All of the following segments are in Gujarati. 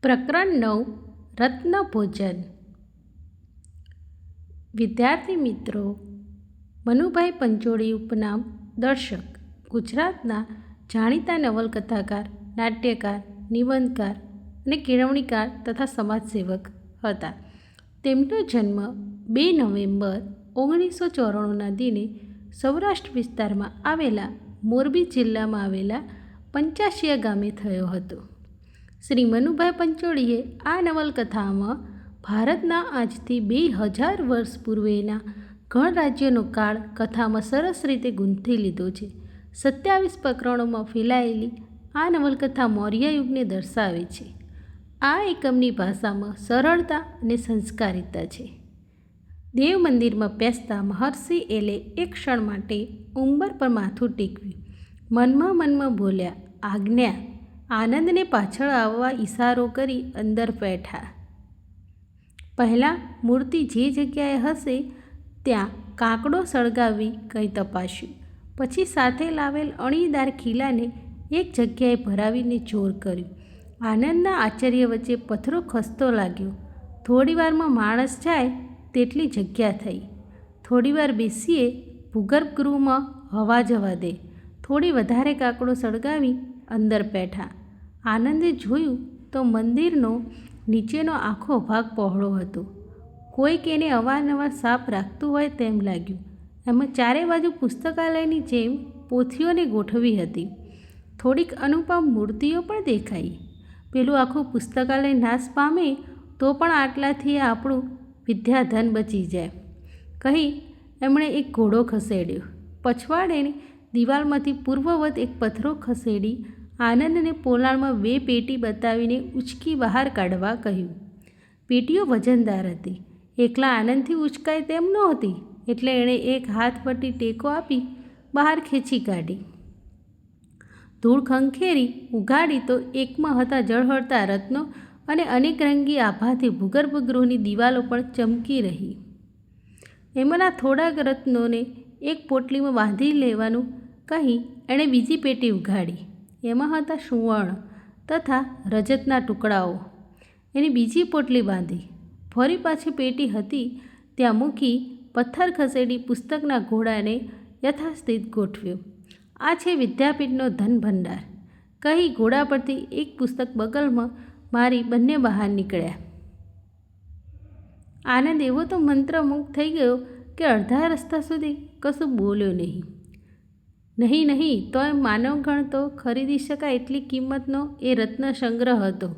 પ્રકરણ 9 રત્નભોજન. વિદ્યાર્થી મિત્રો, મનુભાઈ પંચોળી ઉપનામ દર્શક ગુજરાતના જાણીતા નવલકથાકાર, નાટ્યકાર, નિબંધકાર અને કેળવણીકાર તથા સમાજસેવક હતા. તેમનો જન્મ 2 નવેમ્બર 1994ના દિને સૌરાષ્ટ્ર વિસ્તારમાં આવેલા મોરબી જિલ્લામાં આવેલા પંચાશિયા ગામે થયો હતો. શ્રી મનુભાઈ પંચોળીએ આ નવલકથામાં ભારતના આજથી 2000 વર્ષ પૂર્વેના ગણરાજ્યનો કાળ કથામાં સરસ રીતે ગૂંથી લીધો છે. 27 પ્રકરણોમાં ફેલાયેલી આ નવલકથા મૌર્ય યુગને દર્શાવે છે. આ એકમની ભાષામાં સરળતા અને સંસ્કારિતા છે. દેવ મંદિરમાં બેસતા મહર્ષિ એલે એક ક્ષણ માટે ઉંબર પર માથું ટેકવ્યું. મનમાં બોલ્યા, આજ્ઞા. આનંદને પાછળ આવવા ઈશારો કરી અંદર બેઠા. પહેલાં મૂર્તિ જે જગ્યાએ હશે ત્યાં કાકડો સળગાવી કંઈ તપાસ્યું. પછી સાથે લાવેલ અણીદાર ખીલાને એક જગ્યાએ ભરાવીને જોર કર્યું. આનંદના આશ્ચર્ય વચ્ચે પથ્થરો ખસતો લાગ્યો. થોડીવારમાં માણસ જાય તેટલી જગ્યા થઈ. થોડીવાર બેસીએ, ભૂગર્ભ ગૃહમાં હવા જવા દે. થોડી વધારે કાકડો સળગાવી અંદર બેઠા. આનંદે જોયું તો મંદિરનો નીચેનો આખો ભાગ પહોળો હતો. કોઈક એને અવારનવાર સાફ રાખતું હોય તેમ લાગ્યું. એમાં ચારે બાજુ પુસ્તકાલયની જેમ પોથીઓને ગોઠવી હતી. થોડીક અનુપમ મૂર્તિઓ પણ દેખાઈ. પેલું આખું પુસ્તકાલય નાશ પામે તો પણ આટલાથી આપણું વિદ્યાધન બચી જાય કહી એમણે એક ઘોડો ખસેડ્યો. પછવાડેની દિવાલમાંથી પૂર્વવત એક પથ્થરો ખસેડી આનંદને પોલાણમાં 2 પેટી બતાવીને ઉંચકી બહાર કાઢવા કહ્યું. પેટીઓ વજનદાર હતી. એકલા આનંદથી ઉંચકાય તેમ નહોતી, એટલે એણે એક હાથ પરથી ટેકો આપી બહાર ખેંચી કાઢી. ધૂળ ખંખેરી ઉગાડી તો એકમાં હતા ઝળહળતા રત્નો અને અનેકરંગી આભાથી ભૂગર્ભ ગૃહની દિવાલો પણ ચમકી રહી. એમાંના થોડાક રત્નોને એક પોટલીમાં બાંધી લેવાનું કહી એણે બીજી પેટી ઉઘાડી. એમાં હતા સુવર્ણ તથા રજતના ટુકડાઓ. એની બીજી પોટલી બાંધી. ફરી પાછી પેટી હતી ત્યાં મૂકી પથ્થર ખસેડી પુસ્તકના ઘોડાને યથાસ્થિત ગોઠવ્યો. આ છે વિદ્યાપીઠનો ધન ભંડાર કહી ઘોડા પરથી એક પુસ્તક બગલમાં મારી બંને બહાર નીકળ્યા. આનંદ એવો તો મંત્રમુગ્ધ થઈ ગયો કે અડધા રસ્તા સુધી કશું બોલ્યો નહીં. નહીં તોય માનવગણ તો ખરીદી શકાય એટલી કિંમતનો એ રત્ન સંગ્રહ હતો.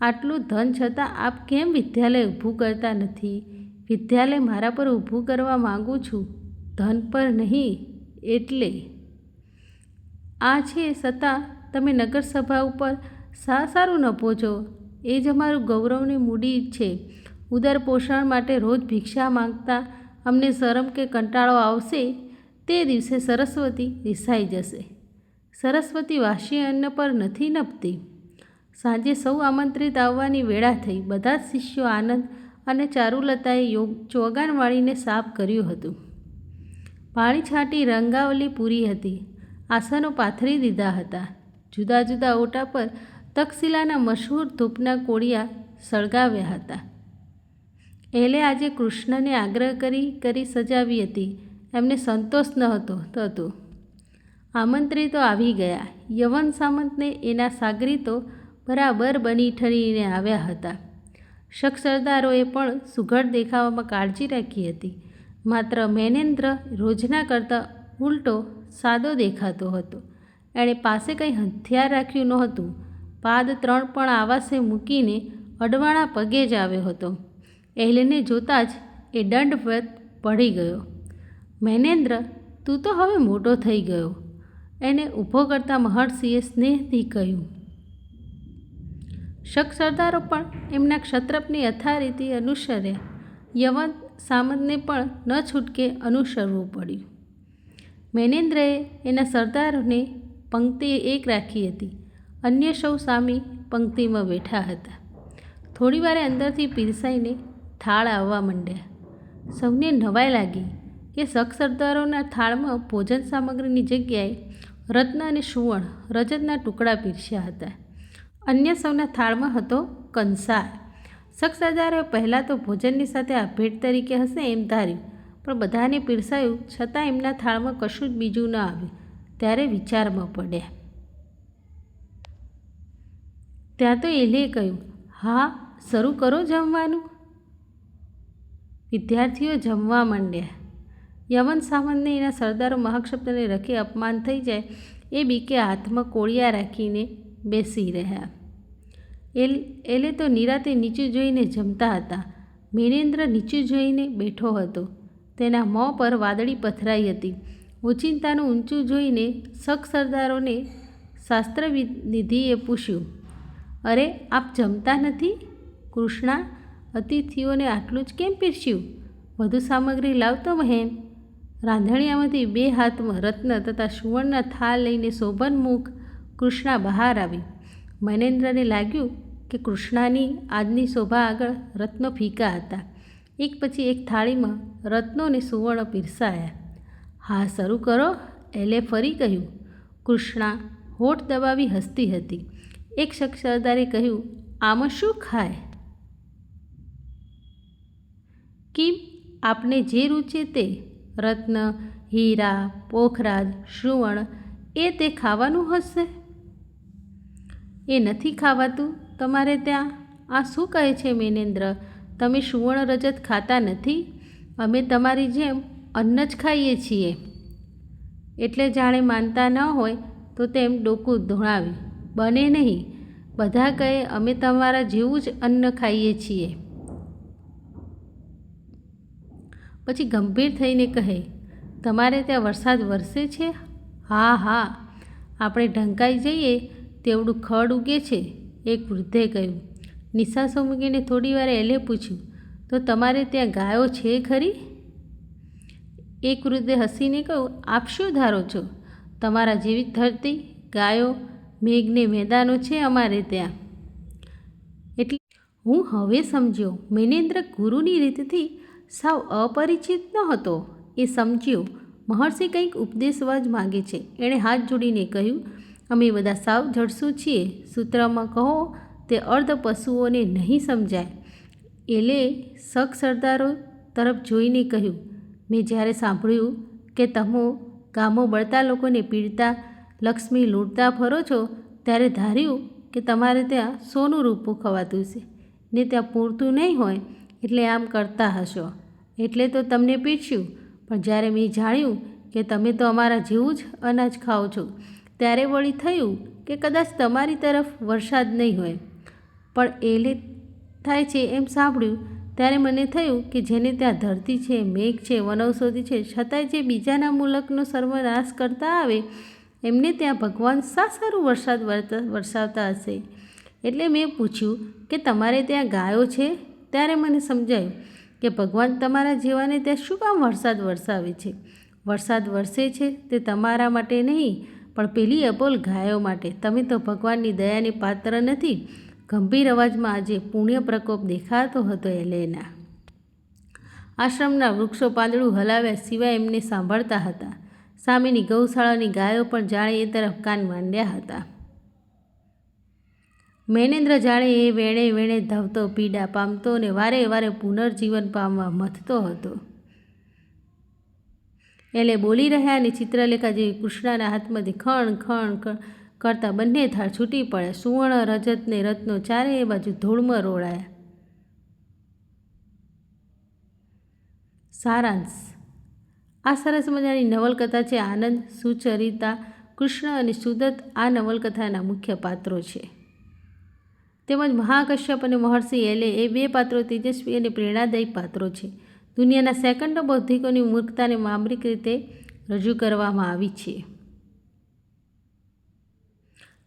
આટલું ધન છતાં આપ કેમ વિદ્યાલય ઊભું કરતા નથી? વિદ્યાલય મારા પર ઊભું કરવા માગું છું, ધન પર નહીં. એટલે આ છે છતાં તમે નગરસભા ઉપર સારું ન પહોંચો એ જ અમારું ગૌરવની મૂડી છે. ઉદર પોષણ માટે રોજ ભિક્ષા માંગતા અમને શરમ કે કંટાળો આવશે તે દિવસે સરસ્વતી રિસાઈ જશે. સરસ્વતી વાસી અન્ન પર નથી નભતી. સાંજે સૌ આમંત્રિત આવવાની વેળા થઈ. બધા જ શિષ્યો આનંદ અને ચારુલતાએ ચોગાન વાળીને સાફ કર્યું હતું. પાણી છાંટી રંગાવલી પૂરી હતી. આસનો પાથરી દીધા હતા. જુદા જુદા ઓટા પર તક્ષશિલાના મશહૂર ધૂપના કોળિયા સળગાવ્યા હતા. એલે આજે કૃષ્ણને આગ્રહ કરી સજાવી હતી. એમને સંતોષ ન થતો. આમંત્રિતો આવી ગયા. યવન સામંતને એના સાગરીતો બરાબર બની ઠરીને આવ્યા હતા. શક સરદારોએ પણ સુઘડ દેખાવામાં કાળજી રાખી હતી. માત્ર મેનેન્દ્ર રોજના કરતાં ઉલટો સાદો દેખાતો હતો. એણે પાસે કંઈ હથિયાર રાખ્યું નહોતું. પાદ 3 પણ આવાસે મૂકીને અડવાણા પગે જ આવ્યો હતો. એલેને જોતાં જ એ દંડવત પડી ગયો. મેનેન્દ્ર, તું તો હવે મોટો થઈ ગયો, એને ઊભો કરતા મહર્ષિએ સ્નેહથી કહ્યું. શક સરદારો પણ એમના ક્ષત્રપની યથારીતિ અનુસર્યા. યવન સામંતને પણ ન છૂટકે અનુસરવું પડ્યું. મેનેન્દ્રએ એના સરદારોને પંક્તિ એક રાખી હતી. અન્ય સૌ સામી પંક્તિમાં બેઠા હતા. થોડીવારે અંદરથી પીરસાઈને થાળ આવવા માંડ્યા. સૌને નવાઈ લાગી કે શક સરદારોના થાળમાં ભોજન સામગ્રીની જગ્યાએ રત્ન અને સુવર્ણ રજતના ટુકડા પીરસ્યા હતા. અન્ય સૌના થાળમાં હતો કંસાર. શક પહેલાં તો ભોજનની સાથે આ ભેટ તરીકે હશે એમ ધાર્યું, પણ બધાને પીરસાયું છતાં એમના થાળમાં કશું જ બીજું ન આવ્યું. ત્યારે વિચારમાં પડ્યા. ત્યાં તો એલે કહ્યું, હા, શરૂ કરો જમવાનું. વિદ્યાર્થીઓ જમવા માંડ્યા. યમન સામંતને એના સરદારો મહાક્ષબ્દને રખે અપમાન થઈ જાય એ બીકે હાથમાં કોળિયા રાખીને બેસી રહ્યા. એલે તો નિરાતે નીચું જોઈને જમતા હતા. મેનેન્દ્ર નીચું જોઈને બેઠો હતો. તેના મોં પર વાદળી પથરાઈ હતી. ઓચિંતાનું ઊંચું જોઈને શક સરદારોને શાસ્ત્રનિધિએ પૂછ્યું, અરે, આપ જમતા નથી? કૃષ્ણા, અતિથિઓને આટલું જ કેમ પીરસ્યું? વધુ સામગ્રી લાવતો મહેન. રાંધણિયામાંથી 2 હાથમાં રત્ન તથા સુવર્ણના થાળ લઈને શોભનમુખ કૃષ્ણા બહાર આવી. મનેન્દ્રને લાગ્યું કે કૃષ્ણાની આજની શોભા આગળ રત્નો ફીકા હતા. એક પછી એક થાળીમાં રત્નોને સુવર્ણ પીરસાયા. હા, શરૂ કરો, એલે ફરી કહ્યું. કૃષ્ણા હોઠ દબાવી હસતી હતી. એક શક સરદારે કહ્યું, આમાં શું ખાય? કેમ, આપને જે રૂચે તે. રત્ન, હીરા, પોખરાજ, સુવર્ણ એ તે ખાવાનું હશે? એ નથી ખાવાતું તમારે ત્યાં. આ શું કહે છે મેનેન્દ્ર? તમે સુવર્ણ રજત ખાતા નથી? અમે તમારી જેમ અન્ન જ ખાઈએ છીએ. એટલે જાણે માનતા ન હોય તો તેમ ડોકું ધોણાવ્યું. બને નહીં. બધા કહે અમે તમારા જેવું જ અન્ન ખાઈએ છીએ. પછી ગંભીર થઈને કહે, તમારે ત્યાં વરસાદ વરસે છે? હા હા, આપણે ઢંકાઈ જઈએ તેવડું ખડ ઉગે છે, એક વૃદ્ધે કહ્યું. નિસાસો મૂકીને થોડીવાર એલે પૂછ્યું, તો તમારે ત્યાં ગાયો છે ખરી? એક વૃદ્ધે હસીને કહ્યું, આપ શું ધારો છો? તમારા જેવી ધરતી, ગાયો, મેઘને મેદાનો છે અમારે ત્યાં. એટલે હું હવે સમજ્યો. મેનેન્દ્ર ગુરુની રીતથી સાવ અપરિચિત ન હતો. એ સમજ્યો મહર્ષિ કંઈક ઉપદેશવા જ માગે છે. એણે હાથ જોડીને કહ્યું, અમે બધા સાવ જડસું છીએ. સૂત્રમાં કહો તે અર્ધ પશુઓને નહીં સમજાય. એલે શક સરદારો તરફ જોઈને કહ્યું, મેં જ્યારે સાંભળ્યું કે તમે ગામો બળતા લોકોને પીડતા, લક્ષ્મી લૂંટતા ફરો છો, ત્યારે ધાર્યું કે તમારે ત્યાં સોનું રૂપું ખવાતું છે ને ત્યાં પૂરતું નહીં હોય એટલે આમ કરતા હશો. એટલે તો તમને પીરસ્યું. પણ જ્યારે મેં જાણ્યું કે તમે તો અમારા જેવું જ અનાજ ખાઓ છો, ત્યારે વળી થયું કે કદાચ તમારી તરફ વરસાદ નહીં હોય. પણ એલે થાય છે એમ સાંભળ્યું ત્યારે મને થયું કે જેને ત્યાં ધરતી છે, મેઘ છે, વનૌષધિ છે, છતાંય જે બીજાના મુલકનો સર્વનાશ કરતા આવે એમને ત્યાં ભગવાન શા સારું વરસાદ વરસાવતા હશે. એટલે મેં પૂછ્યું કે તમારે ત્યાં ગાયો છે? ત્યારે મને સમજાયું કે ભગવાન તમારા જેવાને ત્યાં શું કામ વરસાદ વરસાવે છે. વરસાદ વરસે છે તે તમારા માટે નહીં, પણ પેલી અબોલ ગાયો માટે. તમે તો ભગવાનની દયાને પાત્ર નથી. ગંભીર અવાજમાં આજે પુણ્ય પ્રકોપ દેખાતો હતો એલેના. આશ્રમના વૃક્ષો પાંદડું હલાવ્યા સિવાય એમને સાંભળતા હતા. સામેની ગૌશાળાની ગાયો પણ જાણે એ તરફ કાન માંડ્યા હતા. મેનેન્દ્ર જાણે એ વેણે વેણે ધાવતો, પીડા પામતો અને વારે વારે પુનર્જીવન પામવા મથતો હતો. એટલે બોલી રહ્યા અને ચિત્રલેખા જેવી કૃષ્ણાના હાથમાંથી ખણ ખણ કરતા બંને થાળ છૂટી પડ્યા. સુવર્ણ, રજત ને રત્નો ચારેય બાજુ ધૂળમાં રોળાયા. સારાંશ: આ સરસ મજાની નવલકથા છે. આનંદ, સુચરિતા, કૃષ્ણ અને સુદત્ત આ નવલકથાના મુખ્ય પાત્રો છે. તેમજ મહાકશ્યપ અને મહર્ષિ એલે એ 2 પાત્રો તેજસ્વી અને પ્રેરણાદાયી પાત્રો છે. દુનિયાના સેંકડો બૌદ્ધિકોની મૂર્ખતાને મામરિક રીતે રજૂ કરવામાં આવી છે.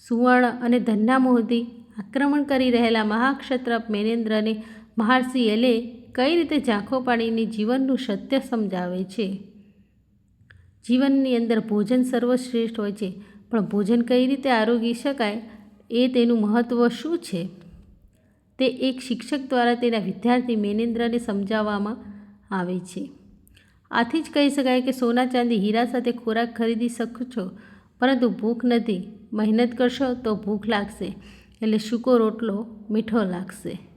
સુવર્ણ અને ધનના મોહથી આક્રમણ કરી રહેલા મહાક્ષત્રપ મેનેન્દ્રને મહર્ષિ એલે કઈ રીતે ઝાંખો પાડીને જીવનનું સત્ય સમજાવે છે. જીવનની અંદર ભોજન સર્વશ્રેષ્ઠ હોય છે, પણ ભોજન કઈ રીતે આરોગી શકાય એ તેનું મહત્ત્વ શું છે તે એક શિક્ષક દ્વારા તેના વિદ્યાર્થી મેનેન્દ્રને સમજાવવામાં આવે છે. આથી જ કહી શકાય કે સોના ચાંદી હીરા સાથે ખોરાક ખરીદી શકો છો, પરંતુ ભૂખ નથી. મહેનત કરશો તો ભૂખ લાગશે. એટલે સૂકો રોટલો મીઠો લાગશે.